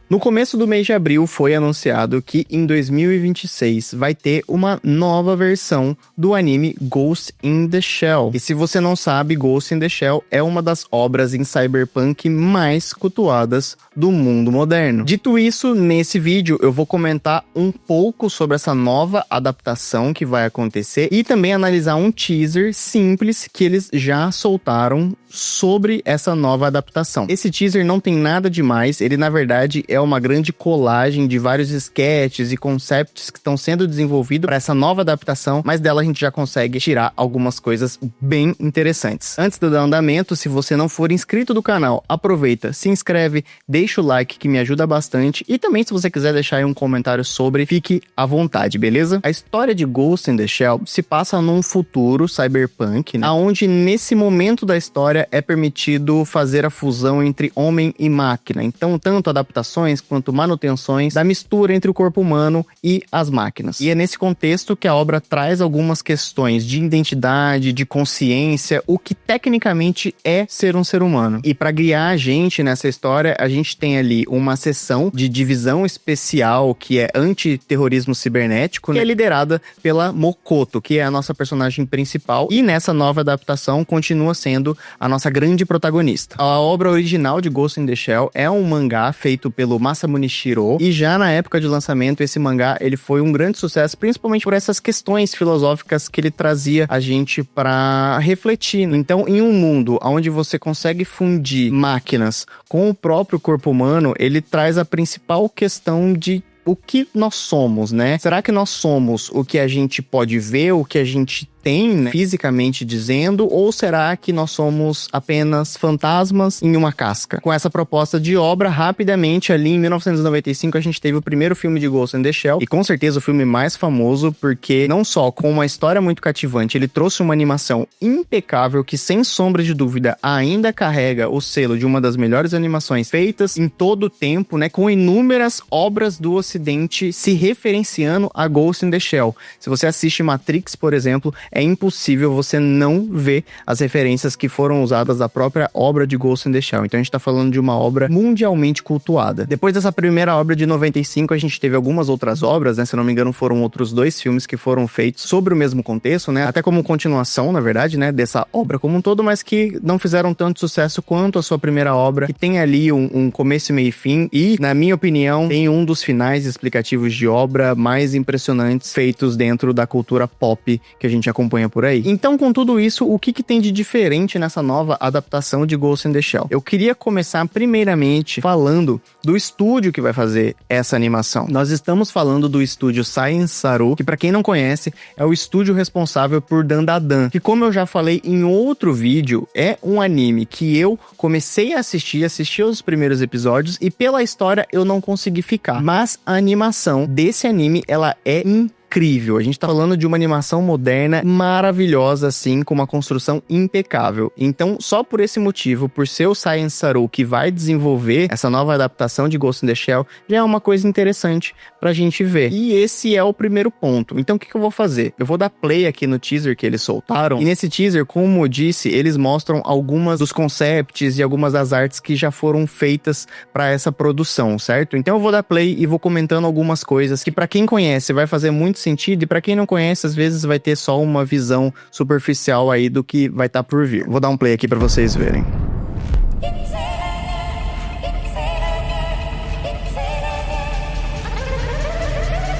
No começo do mês de abril foi anunciado que em 2026 vai ter uma nova versão do anime Ghost in the Shell. E se você não sabe, Ghost in the Shell é uma das obras em cyberpunk mais cultuadas do mundo moderno. Dito isso, nesse vídeo eu vou comentar um pouco sobre essa nova adaptação que vai acontecer e também analisar um teaser simples que eles já soltaram sobre essa nova adaptação. Esse teaser não tem nada demais, ele na verdade é uma grande colagem de vários sketches e concepts que estão sendo desenvolvidos para essa nova adaptação, mas dela a gente já consegue tirar algumas coisas bem interessantes. Antes de dar andamento, se você não for inscrito do canal, aproveita, se inscreve, deixa o like que me ajuda bastante e também se você quiser deixar aí um comentário sobre, fique à vontade, beleza? A história de Ghost in the Shell se passa num futuro cyberpunk, né, onde nesse momento da história é permitido fazer a fusão entre homem e máquina. Então, tanto adaptações quanto manutenções da mistura entre o corpo humano e as máquinas. E é nesse contexto que a obra traz algumas questões de identidade, de consciência, o que tecnicamente é ser um ser humano. E para guiar a gente nessa história, a gente tem ali uma seção de divisão especial que é antiterrorismo cibernético, né, que é liderada pela Mokoto, que é a nossa personagem principal, e nessa nova adaptação continua sendo a nossa grande protagonista. A obra original de Ghost in the Shell é um mangá feito pelo Masamune Shirow, e já na época de lançamento esse mangá ele foi um grande sucesso, principalmente por essas questões filosóficas que ele trazia a gente para refletir. Então, em um mundo onde você consegue fundir máquinas com o próprio corpo humano, ele traz a principal questão de o que nós somos, né? Será que nós somos o que a gente pode ver, o que a gente tem, né, fisicamente dizendo, ou será que nós somos apenas fantasmas em uma casca? Com essa proposta de obra, rapidamente ali em 1995 a gente teve o primeiro filme de Ghost in the Shell, e com certeza o filme mais famoso, porque não só com uma história muito cativante, ele trouxe uma animação impecável que sem sombra de dúvida ainda carrega o selo de uma das melhores animações feitas em todo o tempo, né, com inúmeras obras do ocidente se referenciando a Ghost in the Shell. Se você assiste Matrix, por exemplo, é impossível você não ver as referências que foram usadas da própria obra de Ghost in the Shell. Então a gente tá falando de uma obra mundialmente cultuada. Depois dessa primeira obra de 95, a gente teve algumas outras obras, né? Se eu não me engano, foram outros 2 filmes que foram feitos sobre o mesmo contexto, né? Até como continuação, na verdade, né? Dessa obra como um todo, mas que não fizeram tanto sucesso quanto a sua primeira obra, que tem ali um começo, meio e fim, e, na minha opinião, tem um dos finais explicativos de obra mais impressionantes feitos dentro da cultura pop que a gente acompanha por aí. Então, com tudo isso, o que tem de diferente nessa nova adaptação de Ghost in the Shell? Eu queria começar primeiramente falando do estúdio que vai fazer essa animação. Nós estamos falando do estúdio Science Saru, que para quem não conhece, é o estúdio responsável por Dandadan, que como eu já falei em outro vídeo, é um anime que eu comecei a assistir os primeiros episódios e pela história eu não consegui ficar. Mas a animação desse anime, ela é incrível. A gente tá falando de uma animação moderna maravilhosa, assim, com uma construção impecável. Então, só por esse motivo, por ser o Science Saru que vai desenvolver essa nova adaptação de Ghost in the Shell, já é uma coisa interessante pra gente ver. E esse é o primeiro ponto. Então, o que eu vou fazer? Eu vou dar play aqui no teaser que eles soltaram, e nesse teaser, como eu disse, eles mostram algumas dos concepts e algumas das artes que já foram feitas pra essa produção, certo? Então, eu vou dar play e vou comentando algumas coisas que pra quem conhece vai fazer muito sentido, e pra quem não conhece, às vezes vai ter só uma visão superficial aí do que vai estar por vir. Vou dar um play aqui pra vocês verem.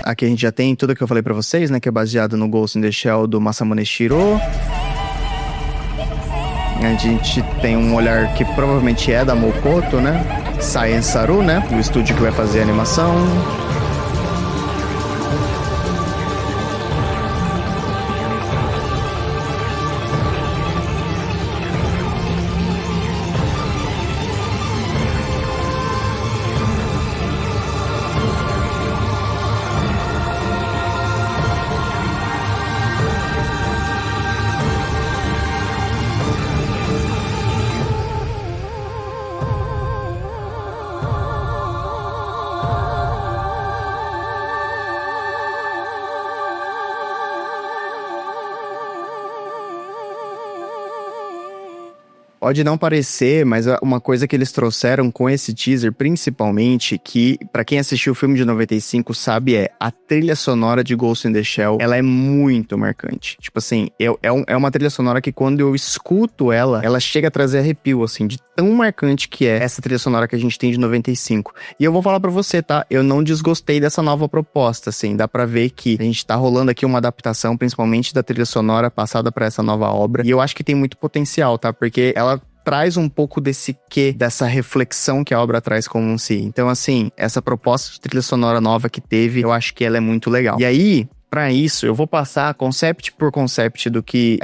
Aqui a gente já tem tudo que eu falei pra vocês, né, que é baseado no Ghost in the Shell do Masamune Shirow. A gente tem um olhar que provavelmente é da Mokoto, né? Science Saru, né? O estúdio que vai fazer a animação. Pode não parecer, mas uma coisa que eles trouxeram com esse teaser, principalmente, que pra quem assistiu o filme de 95 sabe, a trilha sonora de Ghost in the Shell, ela é muito marcante. Tipo assim, é uma trilha sonora que quando eu escuto ela chega a trazer arrepio, assim, de tão marcante que é essa trilha sonora que a gente tem de 95. E eu vou falar pra você, tá? Eu não desgostei dessa nova proposta, assim, dá pra ver que a gente tá rolando aqui uma adaptação, principalmente da trilha sonora passada pra essa nova obra, e eu acho que tem muito potencial, tá? Porque ela traz um pouco desse quê, dessa reflexão que a obra traz como um si. Então, assim, essa proposta de trilha sonora nova que teve, eu acho que ela é muito legal. E aí, pra isso, eu vou passar concept por concept do que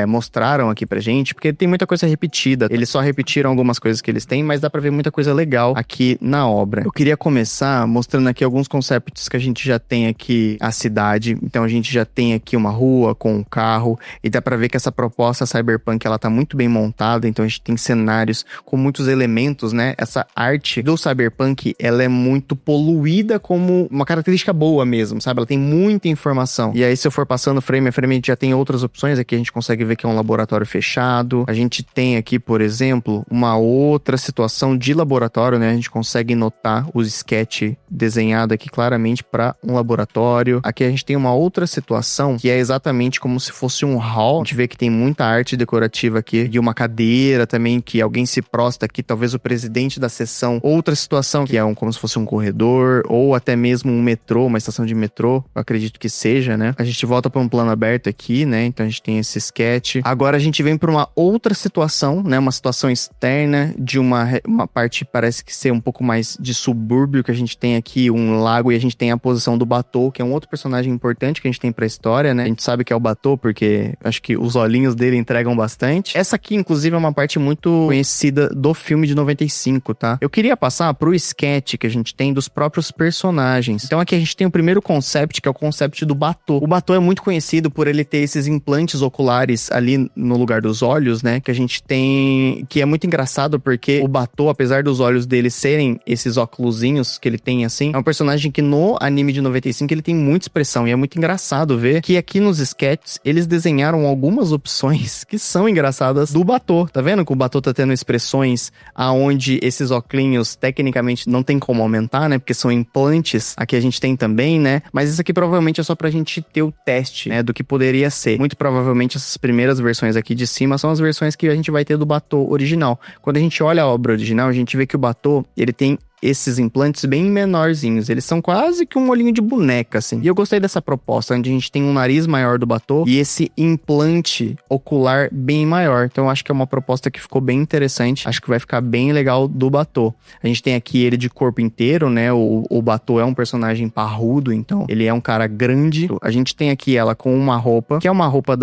mostraram aqui pra gente, porque tem muita coisa repetida. Eles só repetiram algumas coisas que eles têm, mas dá pra ver muita coisa legal aqui na obra. Eu queria começar mostrando aqui alguns concepts que a gente já tem aqui, a cidade. Então a gente já tem aqui uma rua com um carro, e dá pra ver que essa proposta cyberpunk, ela tá muito bem montada. Então a gente tem cenários com muitos elementos, né? Essa arte do cyberpunk, ela é muito poluída como uma característica boa mesmo, sabe? Ela tem muita informação. E aí, se eu for passando frame a frame, a gente já tem outras opções. Aqui a gente consegue ver que é um laboratório fechado. A gente tem aqui, por exemplo, uma outra situação de laboratório, né? A gente consegue notar o sketch desenhado aqui claramente para um laboratório. Aqui a gente tem uma outra situação que é exatamente como se fosse um hall. A gente vê que tem muita arte decorativa aqui e uma cadeira também, que alguém se prosta aqui, talvez o presidente da sessão. Outra situação que é como se fosse um corredor ou até mesmo um metrô, uma estação de metrô, eu acredito que seja, né? A gente volta para um plano aberto aqui, né? Então a gente tem esse sketch. Agora a gente vem para uma outra situação, né? Uma situação externa de uma parte, parece que ser um pouco mais de subúrbio, que a gente tem aqui um lago e a gente tem a posição do Batou, que é um outro personagem importante que a gente tem pra história, né? A gente sabe que é o Batou porque acho que os olhinhos dele entregam bastante. Essa aqui, inclusive, é uma parte muito conhecida do filme de 95, tá? Eu queria passar pro sketch que a gente tem dos próprios personagens. Então aqui a gente tem o primeiro concept, que é o concept do Batou. O Batou é muito conhecido por ele ter esses implantes oculares ali no lugar dos olhos, né? Que a gente tem... Que é muito engraçado porque o Batou, apesar dos olhos dele serem esses óculosinhos que ele tem assim, é um personagem que no anime de 95 ele tem muita expressão. E é muito engraçado ver que aqui nos sketches eles desenharam algumas opções que são engraçadas do Batou. Tá vendo que o Batou tá tendo expressões aonde esses óculos tecnicamente não tem como aumentar, né? Porque são implantes. Aqui a gente tem também, né? Mas isso aqui provavelmente é só pra gente ter o teste, né, do que poderia ser. Muito provavelmente essas primeiras versões aqui de cima são as versões que a gente vai ter do Batou original. Quando a gente olha a obra original, a gente vê que o Batou, ele tem esses implantes bem menorzinhos. Eles são quase que um olhinho de boneca, assim. E eu gostei dessa proposta, onde a gente tem um nariz maior do Batou e esse implante ocular bem maior. Então eu acho que é uma proposta que ficou bem interessante. Acho que vai ficar bem legal do Batou. A gente tem aqui ele de corpo inteiro, né? O Batou é um personagem parrudo, então ele é um cara grande. A gente tem aqui ela com uma roupa, que é uma roupa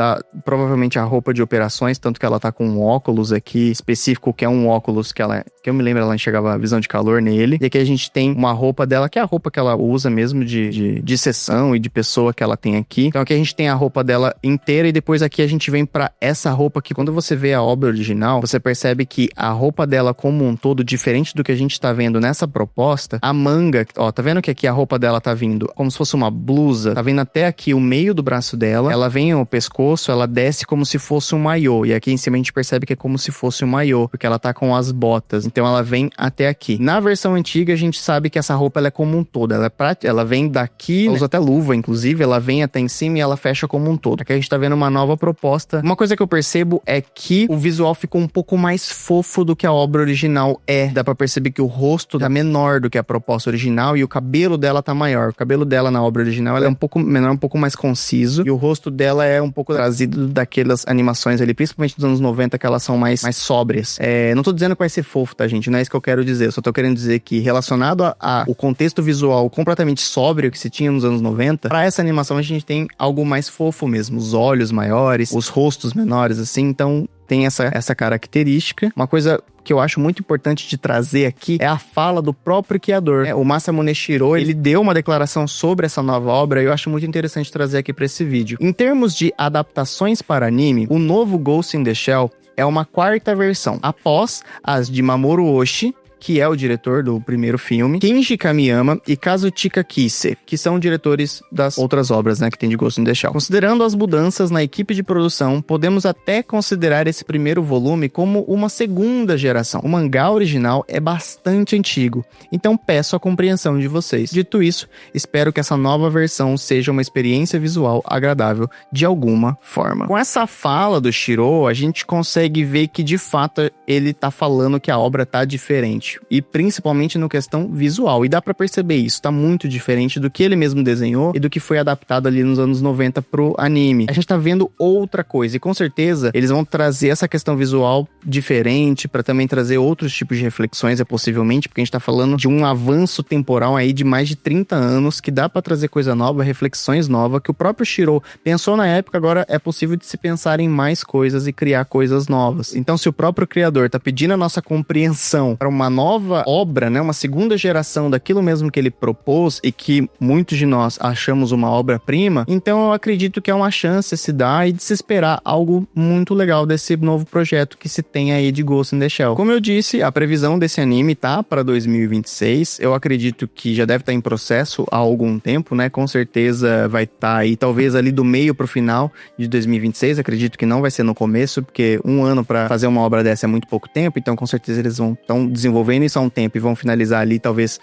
provavelmente a roupa de operações, tanto que ela tá com um óculos aqui específico, que é um óculos que eu me lembro, ela enxergava a visão de calor nele. E aqui a gente tem uma roupa dela, que é a roupa que ela usa mesmo de sessão e de pessoa que ela tem aqui. Então aqui a gente tem a roupa dela inteira e depois aqui a gente vem pra essa roupa que quando você vê a obra original, você percebe que a roupa dela como um todo, diferente do que a gente tá vendo nessa proposta, a manga, ó, tá vendo que aqui a roupa dela tá vindo como se fosse uma blusa, tá vindo até aqui o meio do braço dela, ela vem ao pescoço, ela desce como se fosse um maiô, e aqui em cima a gente percebe que é como se fosse um maiô, porque ela tá com as botas, então ela vem até aqui. Na versão antiga, a gente sabe que essa roupa ela é como um todo. Ela vem daqui, ela usa até luva, inclusive, ela vem até em cima e ela fecha como um todo. Aqui a gente tá vendo uma nova proposta. Uma coisa que eu percebo é que o visual ficou um pouco mais fofo do que a obra original é. Dá pra perceber que o rosto tá menor do que a proposta original e o cabelo dela tá maior. O cabelo dela na obra original ela é um pouco menor, um pouco mais conciso, e o rosto dela é um pouco trazido daquelas animações ali, principalmente dos anos 90, que elas são mais sóbrias. Não tô dizendo que vai ser fofo, tá, gente? Não é isso que eu quero dizer. Eu só tô querendo dizer que relacionado o contexto visual completamente sóbrio que se tinha nos anos 90, pra essa animação a gente tem algo mais fofo mesmo, os olhos maiores, os rostos menores, assim, então tem essa característica. Uma coisa que eu acho muito importante de trazer aqui é a fala do próprio criador. O Masamune Shirow, ele deu uma declaração sobre essa nova obra e eu acho muito interessante trazer aqui pra esse vídeo. Em termos de adaptações para anime, o novo Ghost in the Shell é uma quarta versão, após as de Mamoru Oshii, que é o diretor do primeiro filme, Kenji Kamiyama e Kazuchika Kise, que são diretores das outras obras, né, que tem de Ghost in the Shell. Considerando as mudanças na equipe de produção, podemos até considerar esse primeiro volume como uma segunda geração. O mangá original é bastante antigo, então peço a compreensão de vocês. Dito isso, espero que essa nova versão seja uma experiência visual agradável de alguma forma. Com essa fala do Shiro, a gente consegue ver que de fato ele tá falando que a obra tá diferente, e principalmente no questão visual, e dá pra perceber isso, tá muito diferente do que ele mesmo desenhou e do que foi adaptado ali nos anos 90 pro anime. A gente tá vendo outra coisa, e com certeza eles vão trazer essa questão visual diferente pra também trazer outros tipos de reflexões, possivelmente, porque a gente tá falando de um avanço temporal aí de mais de 30 anos, que dá pra trazer coisa nova, reflexões novas, que o próprio Shiro pensou na época, agora é possível de se pensar em mais coisas e criar coisas novas. Então, se o próprio criador tá pedindo a nossa compreensão para uma nova obra, né, uma segunda geração daquilo mesmo que ele propôs e que muitos de nós achamos uma obra-prima, então eu acredito que é uma chance se dar e de se esperar algo muito legal desse novo projeto que se tem aí de Ghost in the Shell. Como eu disse, a previsão desse anime tá para 2026, eu acredito que já deve estar em processo há algum tempo, né, com certeza vai estar aí talvez ali do meio pro final de 2026, acredito que não vai ser no começo, porque um ano para fazer uma obra dessa é muito pouco tempo, então com certeza eles vão estão desenvolvendo isso há um tempo e vão finalizar ali talvez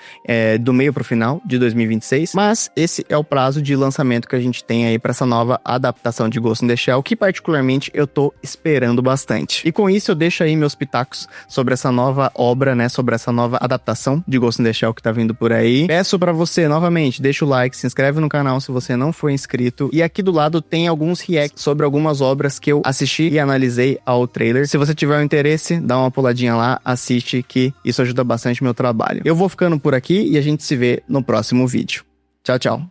do meio pro final de 2026, mas esse é o prazo de lançamento que a gente tem aí para essa nova adaptação de Ghost in the Shell, que particularmente eu tô esperando bastante. E com isso eu deixo aí meus pitacos sobre essa nova obra, né, sobre essa nova adaptação de Ghost in the Shell que tá vindo por aí. Peço pra você, novamente, deixa o like, se inscreve no canal se você não for inscrito, e aqui do lado tem alguns reacts sobre algumas obras que eu assisti e analisei ao trailer. Se você tiver um interesse, dá uma puladinha lá, assiste, que isso ajuda bastante o meu trabalho. Eu vou ficando por aqui e a gente se vê no próximo vídeo. Tchau, tchau.